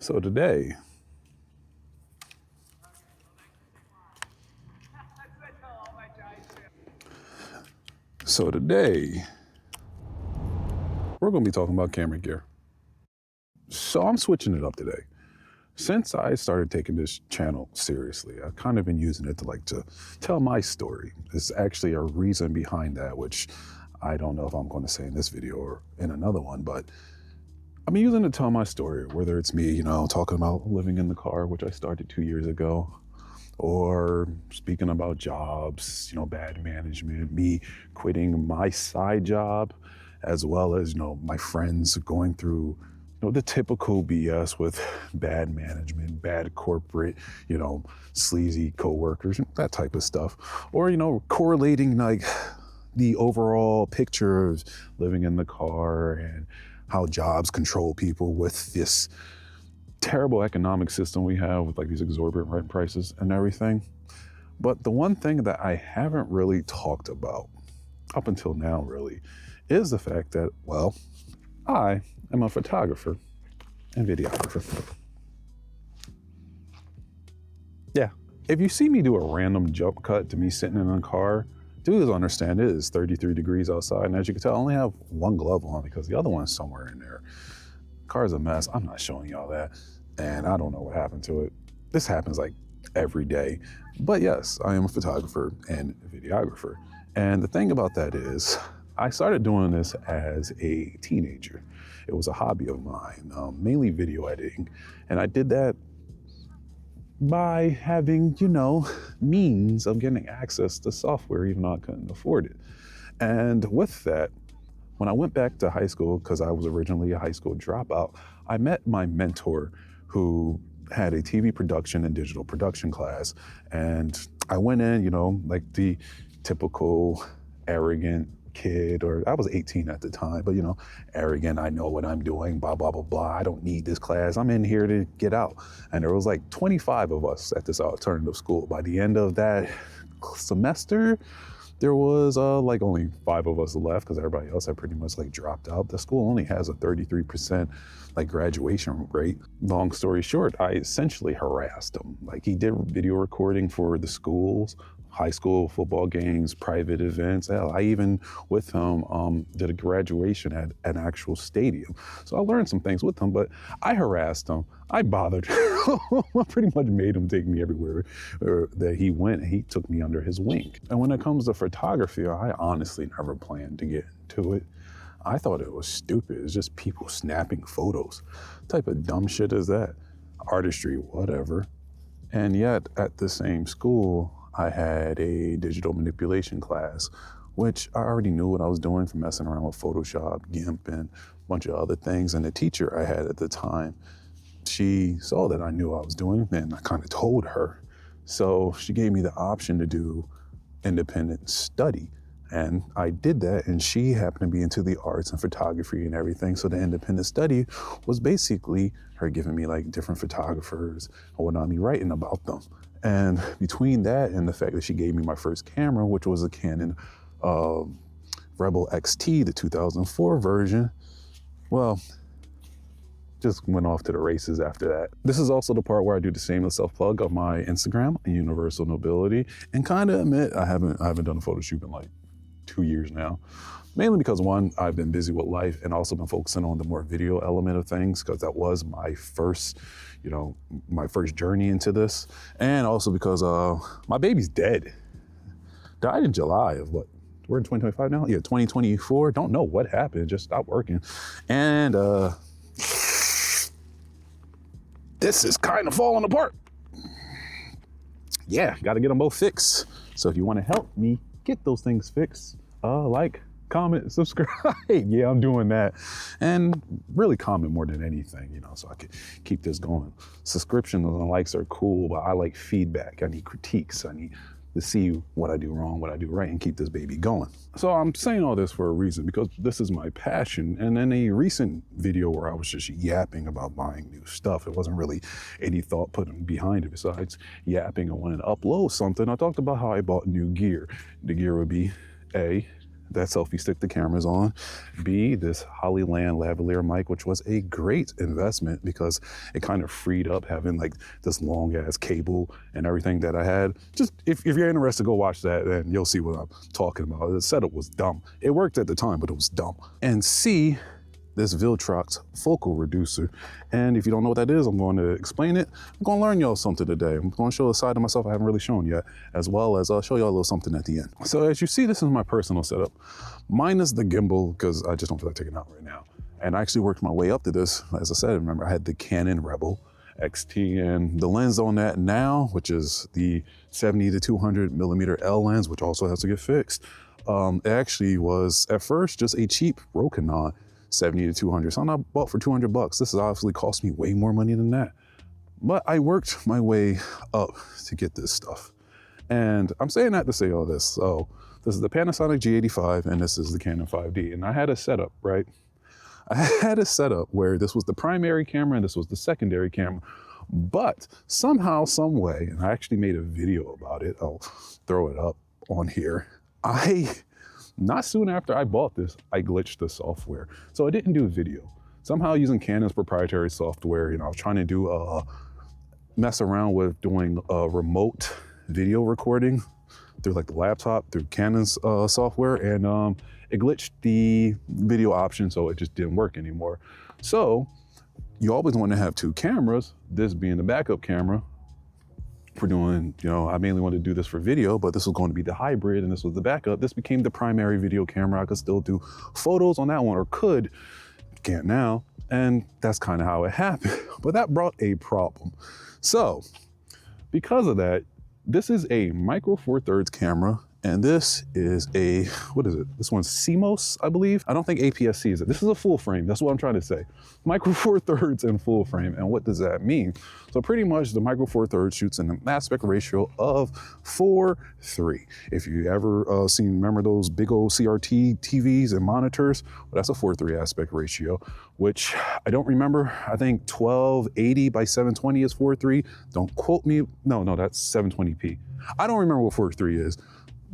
So today, we're going to be talking about camera gear. So I'm switching it up today. Since I started taking this channel seriously, I've kind of been using it to tell my story. There's actually a reason behind that, which I don't know if I'm going to say in this video or in another one, but I'm using it to tell my story, whether it's me, talking about living in the car, which I started 2 years ago, or speaking about jobs, bad management, me quitting my side job, as well as, my friends going through, the typical BS with bad management, bad corporate, sleazy coworkers, that type of stuff. Or, correlating like the overall picture of living in the car and how jobs control people with this terrible economic system we have with like these exorbitant rent prices and everything. But the one thing that I haven't really talked about up until now really is the fact that, well, I am a photographer and videographer. Yeah. If you see me do a random jump cut to me sitting in a car, do understand it is 33 degrees outside, and as you can tell, I only have one glove on because the other one's somewhere in there. Car's a mess. I'm not showing y'all that, and I don't know what happened to it. This happens like every day. But yes, I am a photographer and videographer. And the thing about that is, I started doing this as a teenager. It was a hobby of mine, mainly video editing. And I did that by having, means of getting access to software, even though I couldn't afford it. And with that, when I went back to high school, because I was originally a high school dropout, I met my mentor who had a TV production and digital production class. And I went in, like the typical arrogant kid, or I was 18 at the time, but arrogant, I know what I'm doing, blah, blah, blah, blah. I don't need this class. I'm in here to get out. And there was like 25 of us at this alternative school. By the end of that semester, there was like only 5 of us left because everybody else had pretty much like dropped out. The school only has a 33% like graduation rate. Long story short, I essentially harassed him. Like, he did video recording for the schools, high school football games, private events. Hell, I even with him did a graduation at an actual stadium. So I learned some things with him, but I harassed him. I bothered him. I pretty much made him take me everywhere that he went. He took me under his wing. And when it comes to photography, I honestly never planned to get into it. I thought it was stupid. It's just people snapping photos. What type of dumb shit is that? Artistry, whatever. And yet at the same school, I had a digital manipulation class, which I already knew what I was doing from messing around with Photoshop, GIMP, and a bunch of other things. And the teacher I had at the time, she saw that I knew what I was doing, and I kind of told her. So she gave me the option to do independent study. And I did that, and she happened to be into the arts and photography and everything. So the independent study was basically her giving me like different photographers and whatnot, me writing about them. And between that and the fact that she gave me my first camera, which was a Canon Rebel XT, the 2004 version, well, just went off to the races after that. This is also the part where I do the shameless self-plug of my Instagram, Universal Nobility, and kind of admit I haven't done a photo shoot in like 2 years now. Mainly because, one, I've been busy with life and also been focusing on the more video element of things, because that was my first, my first journey into this. And also because my baby's dead. Died in July of what? We're in 2025 now? Yeah, 2024. Don't know what happened. Just stopped working. And this is kind of falling apart. Yeah, got to get them both fixed. So if you want to help me get those things fixed, like, comment, subscribe. Yeah, I'm doing that. And really comment more than anything, so I can keep this going. Subscriptions and likes are cool, but I like feedback. I need critiques. I need to see what I do wrong, what I do right, and keep this baby going. So I'm saying all this for a reason, because this is my passion. And in a recent video where I was just yapping about buying new stuff, it wasn't really any thought put behind it besides yapping. I wanted to upload something. I talked about how I bought new gear. The gear would be that selfie stick the camera's on. B, this Hollyland lavalier mic, which was a great investment because it kind of freed up having like this long ass cable and everything that I had. Just if you're interested, go watch that and you'll see what I'm talking about. The setup was dumb. It worked at the time, but it was dumb. And C, this Viltrox focal reducer. And if you don't know what that is, I'm going to explain it. I'm going to learn y'all something today. I'm going to show a side of myself I haven't really shown yet, as well as I'll show y'all a little something at the end. So as you see, this is my personal setup, minus the gimbal, because I just don't feel like taking it out right now. And I actually worked my way up to this. As I said, remember I had the Canon Rebel XT, and the lens on that now, which is the 70 to 200 millimeter L lens, which also has to get fixed. It actually was at first just a cheap Rokinon 70 to 200. Something I bought for 200 bucks. This has obviously cost me way more money than that. But I worked my way up to get this stuff. And I'm saying that to say all this. So this is the Panasonic G85 and this is the Canon 5D. And I had a setup, right? I had a setup where this was the primary camera and this was the secondary camera. But somehow, some way, and I actually made a video about it. I'll throw it up on here. Not soon after I bought this, I glitched the software. So I didn't do video. Somehow using Canon's proprietary software, I was trying to do mess around with doing remote video recording through like the laptop, through Canon's software, and it glitched the video option, so it just didn't work anymore. So you always want to have two cameras, this being the backup camera. For doing, I mainly wanted to do this for video, but this was going to be the hybrid and this was the backup. This became the primary video camera. I could still do photos on that one, or can't now. And that's kind of how it happened. But that brought a problem. So because of that, this is a Micro Four Thirds camera. And this is a, what is it? This one's CMOS, I believe. I don't think APS-C is it. This is a full frame. That's what I'm trying to say. Micro Four Thirds and full frame. And what does that mean? So pretty much the Micro Four Thirds shoots in an aspect ratio of 4:3. If you ever remember those big old CRT TVs and monitors, well, that's a 4:3 aspect ratio, which I don't remember. I think 1280 by 720 is 4:3. Don't quote me. No, that's 720p. I don't remember what 4:3 is.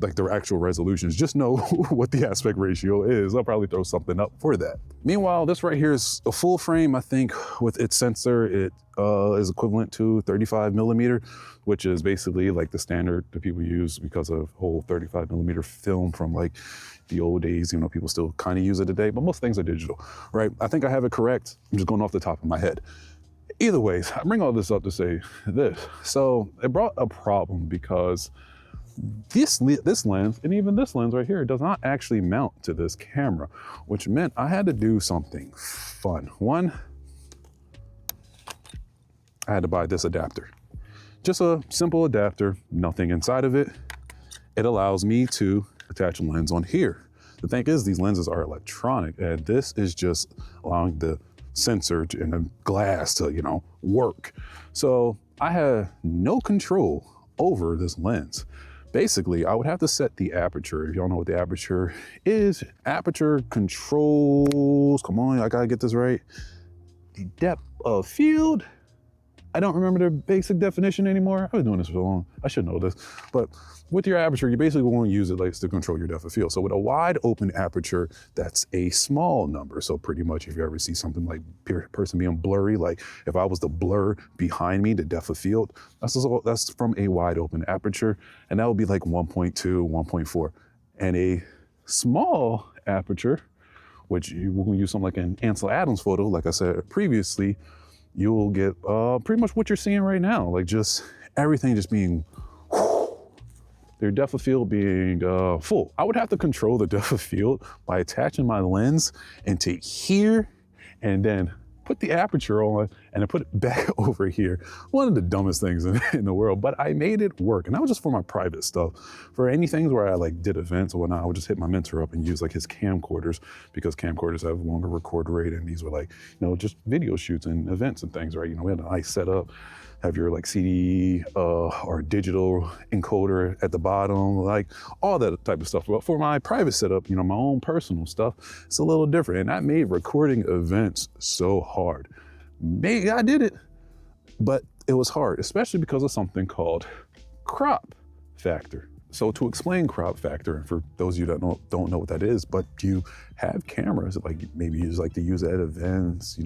Like the actual resolutions, just know what the aspect ratio is. I'll probably throw something up for that. Meanwhile, this right here is a full frame. I think with its sensor, it is equivalent to 35 millimeter, which is basically like the standard that people use because of whole 35 millimeter film from like the old days. People still kind of use it today, but most things are digital, right? I think I have it correct. I'm just going off the top of my head. Either ways, I bring all this up to say this. So it brought a problem because this lens, and even this lens right here, does not actually mount to this camera, which meant I had to do something fun. One, I had to buy this adapter. Just a simple adapter, nothing inside of it. It allows me to attach a lens on here. The thing is, these lenses are electronic, and this is just allowing the sensor and the glass to, work. So I had no control over this lens. Basically, I would have to set the aperture. If y'all know what the aperture is, aperture controls, come on, I gotta get this right. The depth of field. I don't remember the basic definition anymore. I've been doing this for so long, I should know this. But with your aperture, you basically want to use it like to control your depth of field. So with a wide open aperture, that's a small number. So pretty much if you ever see something like person being blurry, like if I was to blur behind me, the depth of field, that's from a wide open aperture. And that would be like 1.2, 1.4. And a small aperture, which you will use something like an Ansel Adams photo, like I said previously, you will get pretty much what you're seeing right now, like just everything just being, their depth of field being full. I would have to control the depth of field by attaching my lens into here and then put the aperture on and then put it back over here. One of the dumbest things in the world, but I made it work. And that was just for my private stuff. For any things where I like did events or whatnot, I would just hit my mentor up and use like his camcorders, because camcorders have longer record rate, and these were like, just video shoots and events and things, right? We had a nice setup, have your like CD or digital encoder at the bottom, like all that type of stuff. But for my private setup, my own personal stuff, it's a little different. And that made recording events so hard. Maybe I did it, but it was hard, especially because of something called crop factor. So to explain crop factor, and for those of you that don't know what that is, but you have cameras, like maybe you just like to use it at events,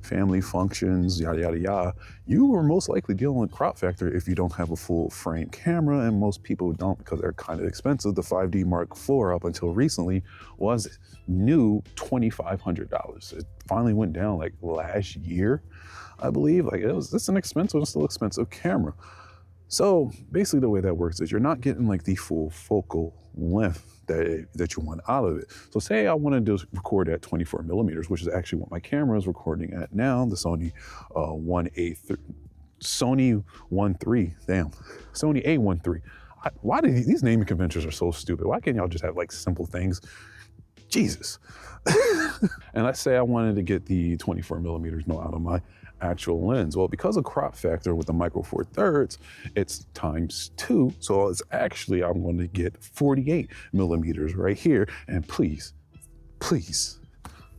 family functions, yada, yada, yada. You are most likely dealing with crop factor if you don't have a full frame camera, and most people don't because they're kind of expensive. The 5D Mark IV up until recently was new $2,500. It finally went down like last year, I believe. Like it's an expensive and still expensive camera. So basically the way that works is you're not getting like the full focal length that you want out of it. So say I wanted to record at 24 millimeters, which is actually what my camera is recording at now, the Sony Sony 1.3, Sony A1.3. Why do these naming conventions are so stupid? Why can't y'all just have like simple things? Jesus. And let's say I wanted to get the 24 millimeters out of my actual lens. Well, because of crop factor with the Micro Four Thirds, it's ×2. So it's actually, I'm going to get 48 millimeters right here. And please, please,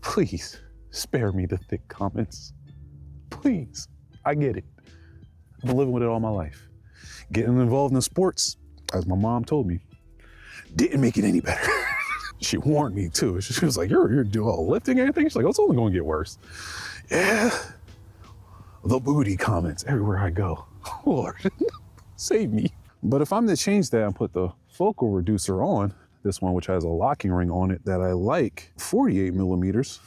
please spare me the thick comments. Please, I get it. I've been living with it all my life. Getting involved in sports, as my mom told me, didn't make it any better. She warned me too. She was like, you're doing all lifting and anything? She's like, oh, it's only going to get worse. Yeah. The booty comments everywhere I go. Lord, save me. But if I'm to change that and put the focal reducer on, this one which has a locking ring on it that I like, 48 millimeters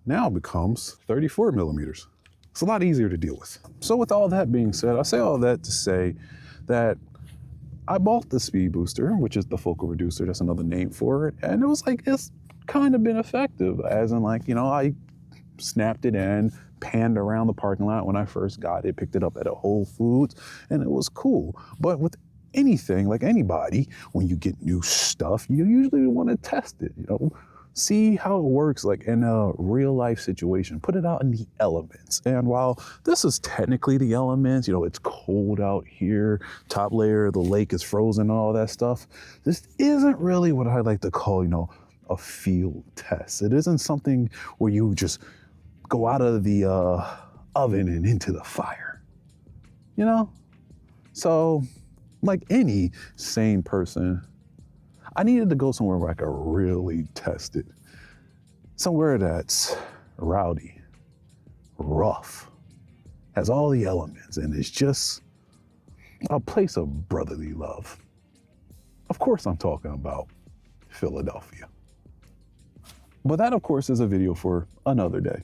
now becomes 34 millimeters. It's a lot easier to deal with. So with all that being said, I say all that to say that I bought the speed booster, which is the focal reducer, that's another name for it. And it was like, it's kind of been effective, as in like, I snapped it in, panned around the parking lot when I first got it, picked it up at a Whole Foods, and it was cool. But with anything, like anybody, when you get new stuff, you usually want to test it, see how it works like in a real life situation, put it out in the elements. And while this is technically the elements, it's cold out here, top layer of the lake is frozen and all that stuff, this isn't really what I like to call, a field test. It isn't something where you just go out of the oven and into the fire, So like any sane person, I needed to go somewhere where I could really test it. Somewhere that's rowdy, rough, has all the elements, and it's just a place of brotherly love. Of course I'm talking about Philadelphia. But that, of course, is a video for another day.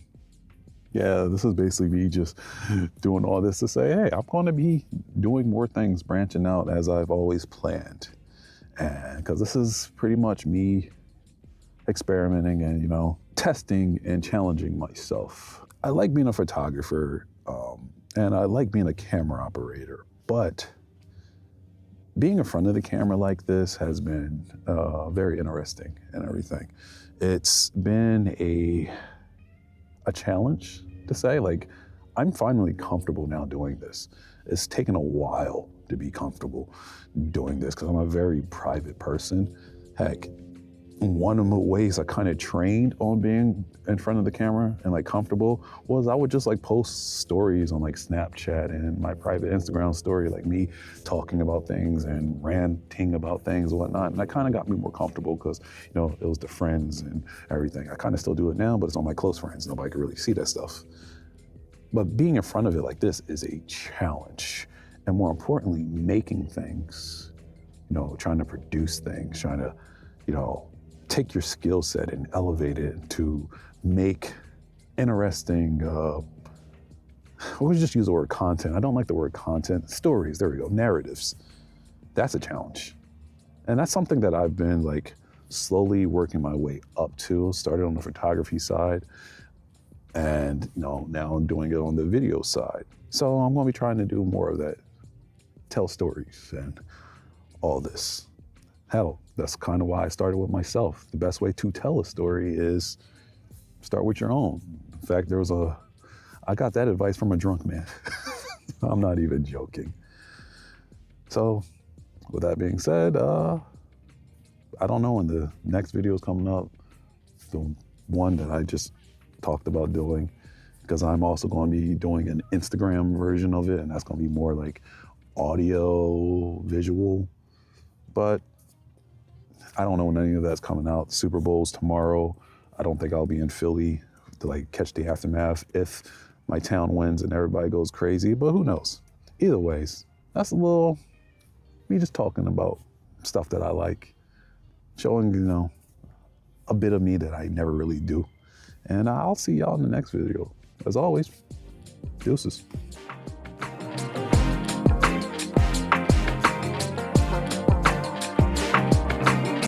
Yeah, this is basically me just doing all this to say, hey, I'm going to be doing more things, branching out as I've always planned. And because this is pretty much me experimenting and, testing and challenging myself. I like being a photographer and I like being a camera operator, but being in front of the camera like this has been very interesting and everything. It's been a challenge to say, like, I'm finally comfortable now doing this. It's taken a while to be comfortable doing this because I'm a very private person. Heck, one of the ways I kind of trained on being in front of the camera and like comfortable was I would just like post stories on like Snapchat and my private Instagram story, like me talking about things and ranting about things and whatnot. And that kind of got me more comfortable because, it was the friends and everything. I kind of still do it now, but it's on my close friends. Nobody can really see that stuff. But being in front of it like this is a challenge. And more importantly, making things, trying to produce things, trying to, take your skill set and elevate it to make interesting, we'll just use the word content. I don't like the word content. Stories, there we go, narratives. That's a challenge. And that's something that I've been like slowly working my way up to. Started on the photography side and now I'm doing it on the video side. So I'm gonna be trying to do more of that, tell stories and all this. Hell, that's kind of why I started with myself. The best way to tell a story is start with your own. In fact, I got that advice from a drunk man. I'm not even joking. So with that being said, I don't know when the next video is coming up, the one that I just talked about doing, because I'm also going to be doing an Instagram version of it, and that's going to be more like audio, visual. But I don't know when any of that's coming out. Super Bowl's tomorrow. I don't think I'll be in Philly to like catch the aftermath if my town wins and everybody goes crazy, but who knows? Either ways, that's a little, me just talking about stuff that I like, showing, you know, a bit of me that I never really do. And I'll see y'all in the next video. As always, deuces.